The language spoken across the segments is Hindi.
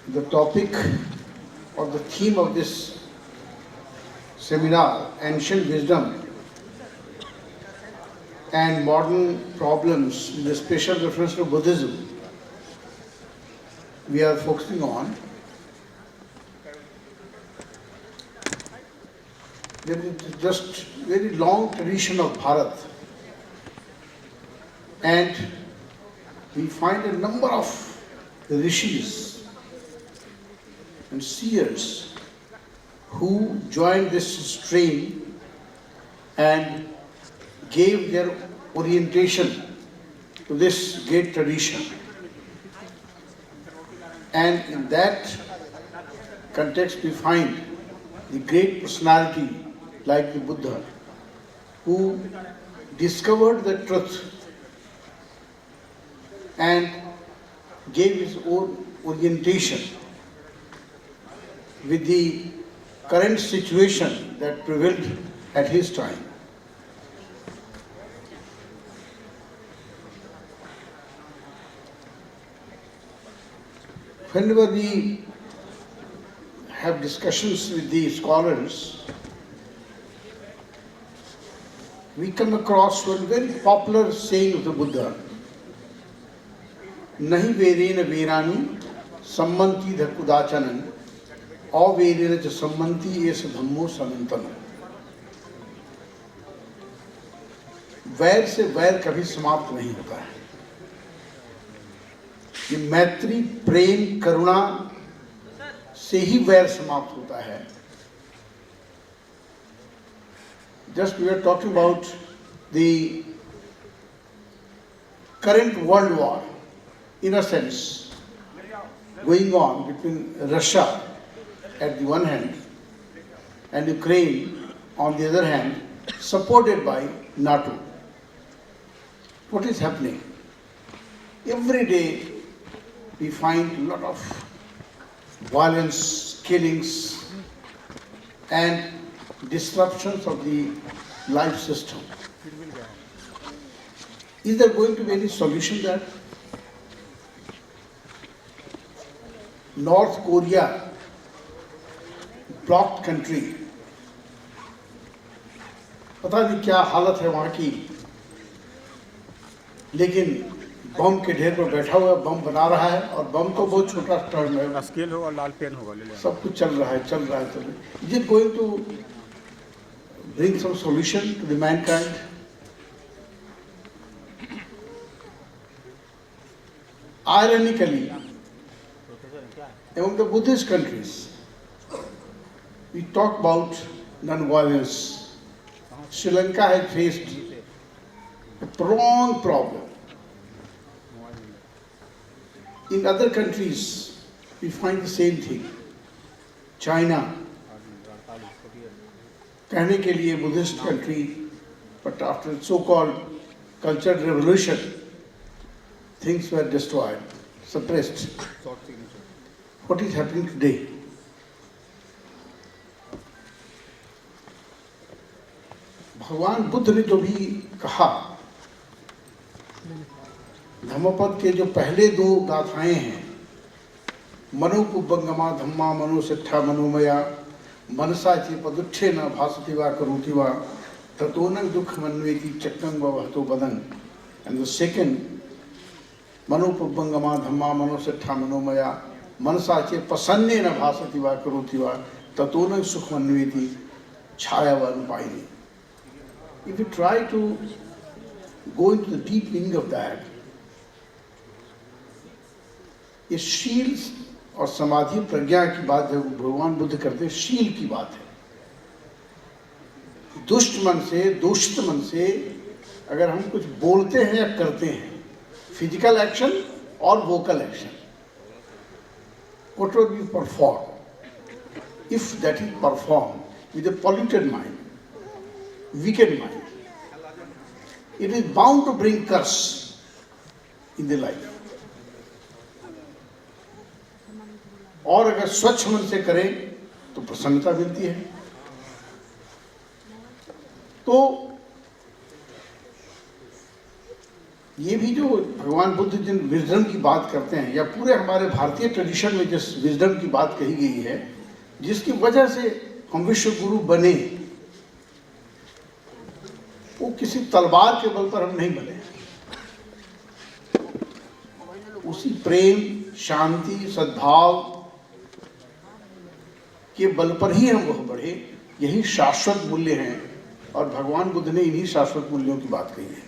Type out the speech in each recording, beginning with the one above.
The topic or the theme of this seminar, Ancient Wisdom and Modern Problems, with a special reference to Buddhism, we are focusing on. There is just very long tradition of Bharat, and we find a number of rishis and seers who joined this stream and gave their orientation to this great tradition. And in that context, we find the great personality like the Buddha, who discovered the truth and gave his own orientation with the current situation that prevailed at his time. Whenever we have discussions with the scholars, we come across one very popular saying of the Buddha, Nahi verena verani sammanti dhakudachanan averena cha sammanti es dhammo sanantanam. वैर से वैर कभी समाप्त नहीं होता है. ये मैत्री, प्रेम, करुणा से ही वैर समाप्त होता है. Just we are talking about the current world war, in a sense, going on between Russia at the one hand and Ukraine on the other hand, supported by NATO. What is happening? Every day we find a lot of violence, killings, and disruptions of the life system. Is there going to be any solution there? North Korea, blocked country, पता नहीं क्या हालत है वहाँ की, लेकिन बम के ढेर पर बैठा हुआ बम बना रहा है, और बम तो बहुत छोटा टर्म है, स्केल होगा, लाल पेन होगा, सब कुछ चल रहा है. Is it going to bring some solution to the mankind? Ironically, among the Buddhist countries, we talk about non-violence. Sri Lanka had faced a prolonged problem. In other countries, we find the same thing. China, कहने के लिए Buddhist country, but after so-called cultural revolution, things were destroyed, suppressed. What is happening today? भगवान बुद्ध ने जो भी कहा, धम्मपद के जो पहले दो गाथाएं हैं, मनोपुब्बंगमा धम्मा मनोसिट्ठा मनोमया मनसा चे पदुच्छे न भासति वा करोति वा ततोनं दुख मन्वेति चक्रं व वहतो बदन. And the second, मनोपुब्बंगमा धम्मा मनोसिट्ठा मनोमया मनसा चे प्रसन्ने न भासति वा करोति वा ततोनं सुख मन्वेति छाया व अनुपायिनी. If you try to go into the deep meaning of that, ये शील और समाधि प्रज्ञा की बात जब भगवान बुद्ध करते हैं, शील की बात है. दुष्ट मन से, दूषित मन से अगर हम कुछ बोलते हैं या करते हैं, फिजिकल एक्शन और vocal action, whatever we perform, if that is performed with a polluted mind, wicked mind, it is bound to bring curse in the life. और अगर स्वच्छ मन से करें तो प्रसन्नता मिलती है. तो ये भी जो भगवान बुद्ध जिन विजडम की बात करते हैं, या पूरे हमारे भारतीय ट्रेडिशन में जिस विजडम की बात कही गई है, जिसकी वजह से हम विश्व गुरु बने, वो किसी तलवार के बल पर हम नहीं बने। उसी प्रेम, शांति, सद्भाव के बल पर ही हम वह बढ़े। यही शाश्वत मूल्य हैं, और भगवान बुद्ध ने इन्हीं शाश्वत मूल्यों की बात कही है।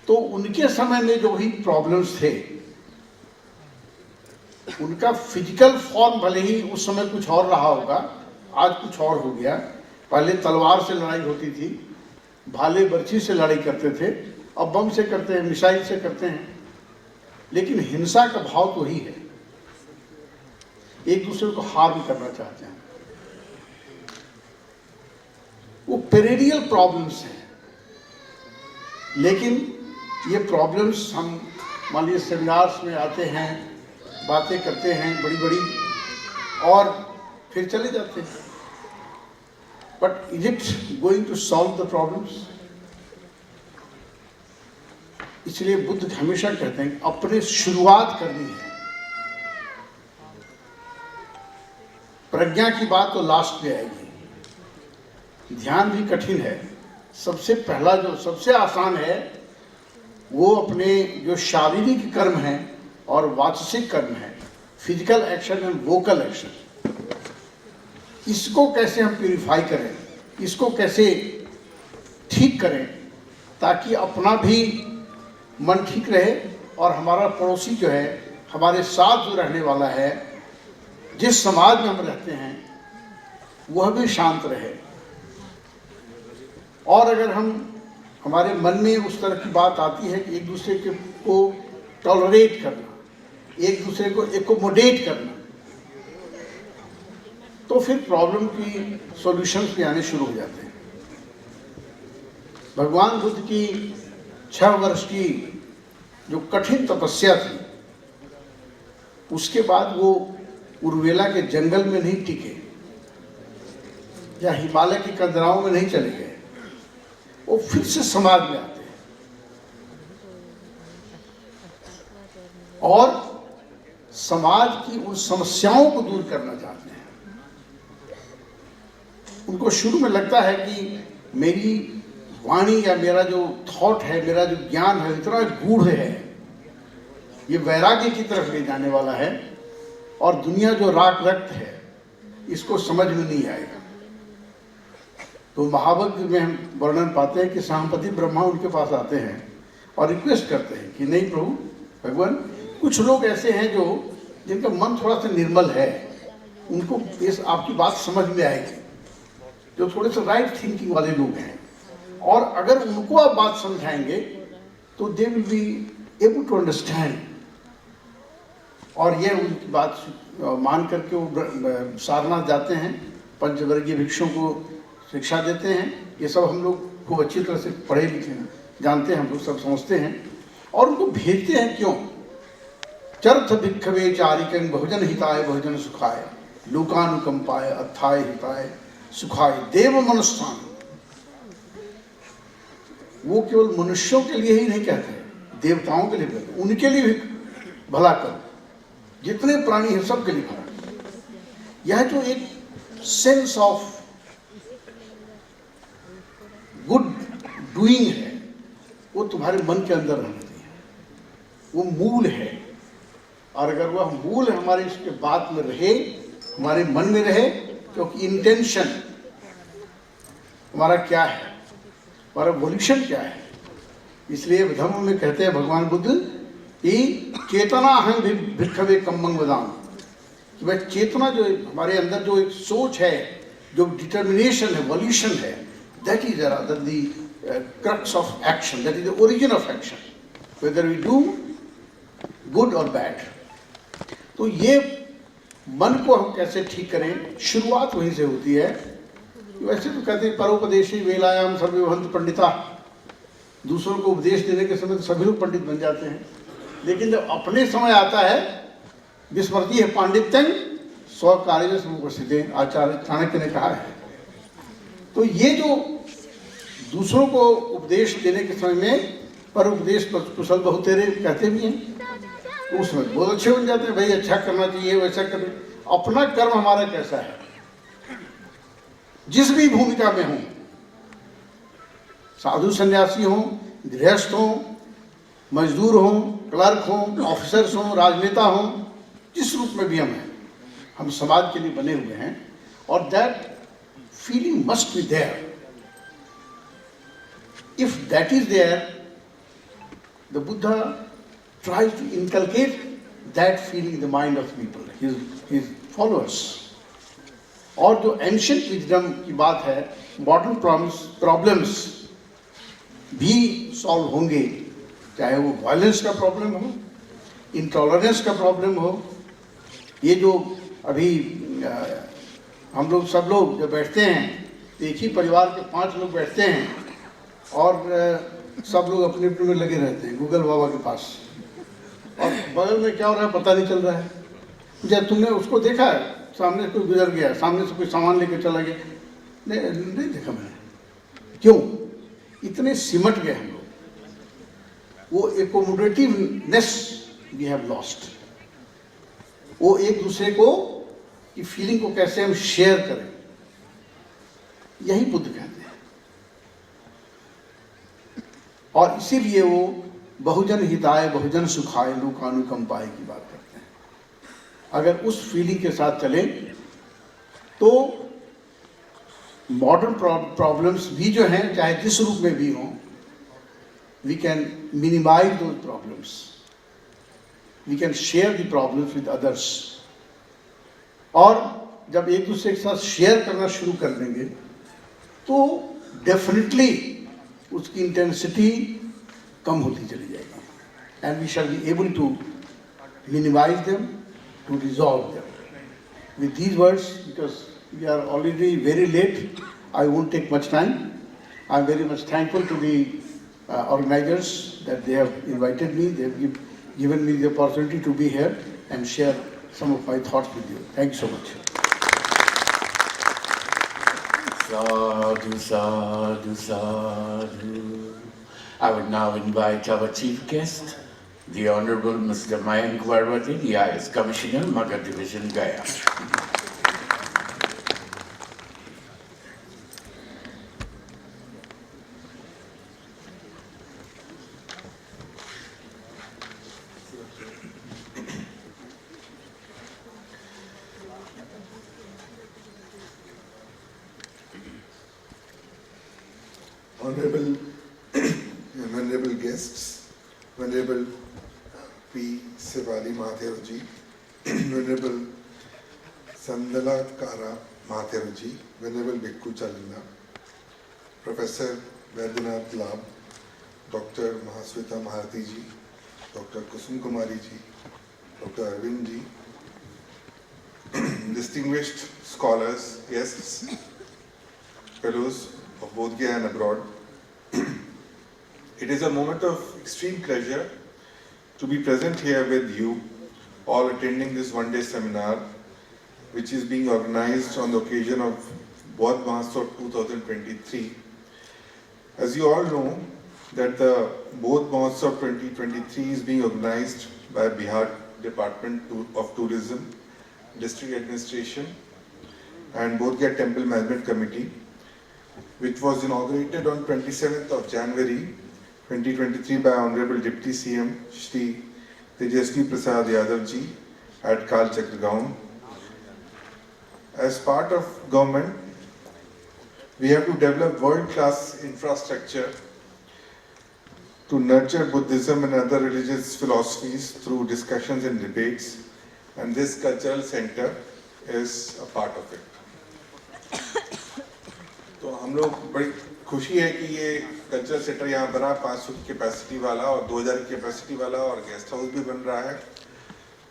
तो उनके समय में जो भी प्रॉब्लम्स थे, उनका फिजिकल फॉर्म भले ही उस समय कुछ और रहा होगा, आज कुछ और हो गया। पहले तलवार से लड़ाई होती थी, भाले बर्छी से लड़ाई करते थे, अब बम से करते हैं, मिसाइल से करते हैं, लेकिन हिंसा का भाव तो ही है। एक दूसरे को हार्म करना चाहते हैं। वो पेरिडियल प्रॉब्लम्स हैं, लेकिन ये प्रॉब्लम्स हम मान लीजिए सेमिनार्स में आते हैं, बातें करते हैं बड़ी बड़ी, और फिर चले जाते हैं। But is it going to solve the problems? इसलिए बुद्ध हमेशा कहते हैं अपने शुरुआत करनी है। प्रज्ञा की बात तो लास्ट में आएगी। ध्यान भी कठिन है। सबसे पहला जो सबसे आसान है, वो अपने जो शारीरिक कर्म हैं और वाचसिक कर्म हैं, physical action and vocal action, इसको कैसे हम प्यूरिफाई करें, इसको कैसे ठीक करें, ताकि अपना भी मन ठीक रहे और हमारा पड़ोसी जो है, हमारे साथ जो रहने वाला है, जिस समाज में हम रहते हैं, वह भी शांत रहे। और अगर हमारे मन में उस तरह की बात आती है कि एक दूसरे को टॉलरेट करना, एक दूसरे को एकोमोडेट करना, तो फिर प्रॉब्लम की सॉल्यूशंस भी आने शुरू हो जाते हैं। भगवान बुद्ध की 6 वर्ष की जो कठिन तपस्या थी, उसके बाद वो उर्वेला के जंगल में नहीं टिके या हिमालय की कंदराओं में नहीं चले गए, वो फिर से समाज में आते हैं और समाज की उन समस्याओं को दूर करना चाहते हैं। उनको शुरू में लगता है कि मेरी वाणी या मेरा जो थॉट है, मेरा जो ज्ञान है, इतना गूढ़ है, ये वैराग्य की तरफ ले जाने वाला है, और दुनिया जो राग रक्त है, इसको समझ में नहीं आएगा। तो महाभारत में हम वर्णन पाते हैं कि सामपति ब्रह्मा उनके पास आते हैं और रिक्वेस्ट करते हैं कि नहीं प्रभु भगवान, कुछ लोग ऐसे हैं जो जिनका मन थोड़ा सा निर्मल है, उनको इस आपकी बात समझ में आएगी, जो थोड़े से राइट थिंकिंग वाले लोग हैं, और अगर उनको आप बात समझाएंगे तो they will be able to understand. और यह उनकी बात मान करके वो सारनाथ जाते हैं, पंचवर्गीय भिक्षुओं को शिक्षा देते हैं। ये सब हम लोग को अच्छी तरह से पढ़े लिखे हैं, जानते हैं, हम लोग सब समझते हैं, और उनको भेजते हैं। क्यों? चर्थ भिक्षवे चारिकं बहुजन हिताय बहुजन सुखाय लोकानुकंपाय अत्थाय हिताय सुखाय देव मनुष्यान। वो केवल मनुष्यों के लिए ही नहीं कहते, देवताओं के लिए कहते, उनके लिए भी भला करो, जितने प्राणी हैं सबके लिए भला। यह जो एक सेंस ऑफ गुड डूइंग है, वो तुम्हारे मन के अंदर रहना चाहिए, वो मूल है। और अगर वह मूल हमारे इसके बात में रहे, हमारे मन में रहे, क्योंकि इंटेंशन हमारा क्या है, हमारा वॉल्यूशन क्या है। इसलिए धर्म में कहते हैं भगवान बुद्ध कि चेतना हम भिक्षवे कम्मं वदाम, कि वह चेतना जो हमारे अंदर जो एक सोच है, जो डिटर्मिनेशन है, वॉल्यूशन है, that is the crux of action, that is the origin of action, whether we do good और बैड। तो ये मन को हम कैसे ठीक करें, शुरुआत वहीं से होती है। वैसे तो कहते हैं परोपदेशी वेलायाम सर्वे भवन्तु पंडिता, दूसरों को उपदेश देने के समय तो सभी लोग पंडित बन जाते हैं, लेकिन जब अपने समय आता है, विस्मृति है पांडित्यं स्वकार्य समुपस्थिते, आचार्य चाणक्य ने कहा है। तो ये जो दूसरों को उपदेश देने के समय में पर उपदेश कुशल बहुतेरे कहते भी हैं, तो उसमें बहुत अच्छे बन जाते हैं, भाई अच्छा करना चाहिए, वैसा करना। अपना कर्म हमारा कैसा है, जिस भी भूमिका में हूँ, साधु सन्यासी हों, गृहस्थ हों, मजदूर हों, क्लर्क हों, ऑफिसर्स हों, राजनेता हों, जिस रूप में भी हम समाज के लिए बने हुए हैं, और that feeling must be there. If that is there, the Buddha tries to inculcate that feeling in the mind of people, his followers. और जो एंशियंट विजडम की बात है, मॉडर्न प्रॉब्लम्स भी सॉल्व होंगे, चाहे वो वायलेंस का प्रॉब्लम हो, इंटॉलरेंस का प्रॉब्लम हो. ये जो अभी हम लोग सब लोग जब बैठते हैं, एक ही परिवार के 5 लोग बैठते हैं और सब लोग अपने अपने में लगे रहते हैं गूगल बाबा के पास, और बगल में क्या हो रहा है पता नहीं चल रहा है. जब तुमने उसको देखा है, सामने कोई गुजर गया, सामने से कोई सामान लेकर चला गया, नहीं देखा मैंने. क्यों? इतने सिमट गए हम लोग. वो एकोमोडेटिवनेस वी हैव लॉस्ट. वो एक दूसरे को की फीलिंग को कैसे हम शेयर करें, यही बुद्ध कहते हैं. और इसीलिए वो बहुजन हिताय बहुजन सुखाय लोकानुकंपाय की बात करते हैं. अगर उस फीलिंग के साथ चलें तो मॉडर्न प्रॉब्लम्स भी जो हैं, चाहे जिस रूप में भी हों, we can minimise those problems, we can share the problems with others. और जब एक दूसरे के साथ शेयर करना शुरू कर देंगे तो डेफिनेटली उसकी इंटेंसिटी कम होती चली जाएगी, and we shall be able to minimise them, to resolve them. With these words, because we are already very late, I won't take much time. I am very much thankful to the organizers that they have invited me. They have given me the opportunity to be here and share some of my thoughts with you. Thank you so much. Sadhu, sadhu, sadhu. I would now invite our chief guest, the Honorable Mr. Mayank Varwati, the IS Commissioner, Magadha Division, Gaya. Venerable guests, Venerable P. Sivali Mahathirji, Venerable Sandala Kara Mahathirji, Venerable Bhikkhu Chalina, Professor Vaidyanath Lab, Dr. Mahaswita Maharti ji, Dr. Kusum Kumari ji, Dr. Arvind ji, distinguished scholars, guests, fellows of both Gaya and abroad. It is a moment of extreme pleasure to be present here with you, all attending this one-day seminar, which is being organized on the occasion of Bodh Mahotsav 2023. As you all know, that the Bodh Mahotsav 2023 is being organized by Bihar Department of Tourism, District Administration, and Bodh Gaya Temple Management Committee, which was inaugurated on 27th of January 2023 by Honorable Deputy CM Shri Tejasvi Prasad Yadav ji at Kal Chakragaon. As part of government, we have to develop world-class infrastructure to nurture Buddhism and other religious philosophies through discussions and debates, and this cultural center is a part of it. तो हम लोग बड़ी खुशी है कि ये कल्चरल सेंटर यहाँ बना 500 की कैपेसिटी वाला और 2000 की कैपेसिटी वाला, और गेस्ट हाउस भी बन रहा है.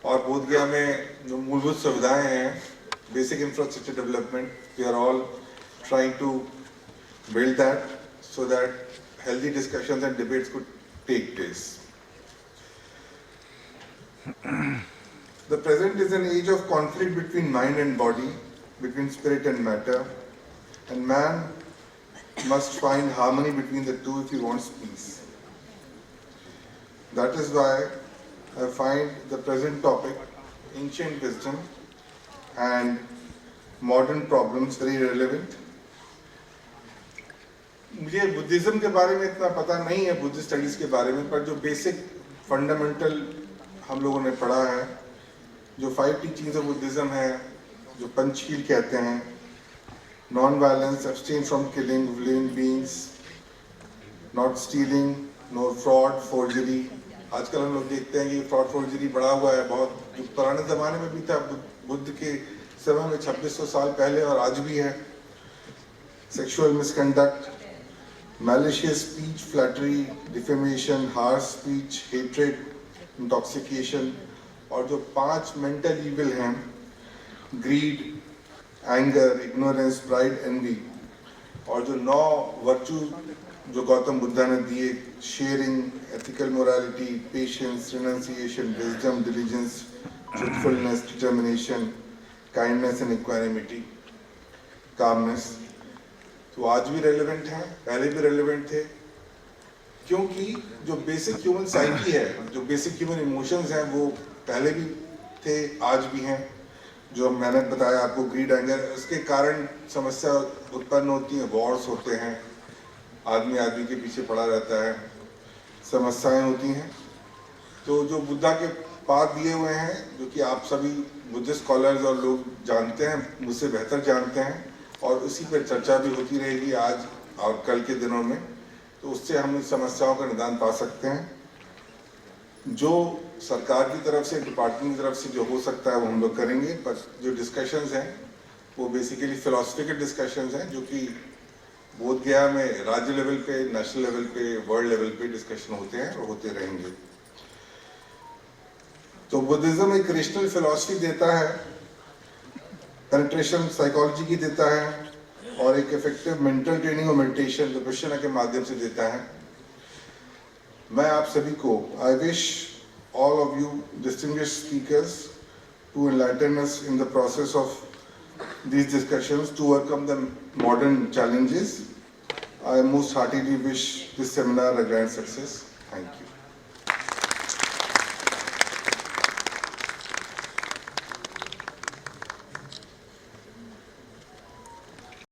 और बोध गया में जो मूलभूत सुविधाएं हैं, basic infrastructure development, we are all trying to build that so that healthy discussions and debates could take place. The present is an age of conflict between mind and body, between spirit and matter, and man must find harmony between the two if he wants peace. That is why I find the present topic, ancient wisdom and modern problems, very relevant. मुझे बुद्धिज्म के बारे में इतना पता नहीं है, बुद्धिस्ट स्टडीज के बारे में, पर जो बेसिक फंडामेंटल हम लोगों ने पढ़ा है, जो 5 टीचिंग्स ऑफ बुद्धिज्म है, जो पंचशील कहते हैं, non violence, abstain from killing living beings, not stealing, no fraud, forgery. आजकल हम लोग देखते हैं कि फ्रॉड फोर्जरी बढ़ा हुआ है बहुत, जो पुराने ज़माने में भी था, बुद्ध के समय में 2600 साल पहले और आज भी है. Sexual misconduct, malicious speech, flattery, defamation, harsh speech, hatred, intoxication, और जो 5 mental evil हैं, greed, anger, ignorance, pride, envy, और जो 9 virtue जो गौतम बुद्धा ने दिए, sharing, ethical morality, patience, renunciation, wisdom, diligence, truthfulness, determination, kindness and equanimity, calmness, तो आज भी रेलेवेंट हैं, पहले भी रेलेवेंट थे, क्योंकि जो बेसिक ह्यूमन साइकी है, जो बेसिक ह्यूमन इमोशंस हैं, वो पहले भी थे, आज भी हैं. जो मैंने बताया आपको, ग्रीड, एंगर, उसके कारण समस्या उत्पन्न होती है, वॉर्स होते हैं, आदमी आदमी के पीछे पड़ा रहता है, समस्याएं होती हैं. तो जो बुद्धा के पाठ दिए हुए हैं, जो कि आप सभी बुद्धिस्ट स्कॉलर्स और लोग जानते हैं, मुझसे बेहतर जानते हैं, और उसी पर चर्चा भी होती रहेगी आज और कल के दिनों में, तो उससे हम इस समस्याओं का निदान पा सकते हैं. जो सरकार की तरफ से, डिपार्टमेंट की तरफ से जो हो सकता है वो हम लोग करेंगे, पर जो डिस्कशंस हैं वो बेसिकली फिलोसफिकल डिस्कशंस हैं, जो कि बोध गया में राज्य लेवल पे, नेशनल लेवल पे, वर्ल्ड लेवल पे डिस्कशन होते हैं और होते रहेंगे. तो बुद्धिज्म एक रेशनल फिलॉसफी देता है, पेनिट्रेशन साइकोलॉजी की देता है, और एक इफेक्टिव मेंटल ट्रेनिंग और मेडिटेशन विपश्यना के माध्यम से देता है. मैं आप सभी को, I wish all of you distinguished speakers to enlighten us in the process of these discussions to overcome the modern challenges. I most heartily wish this seminar a grand success. Thank you.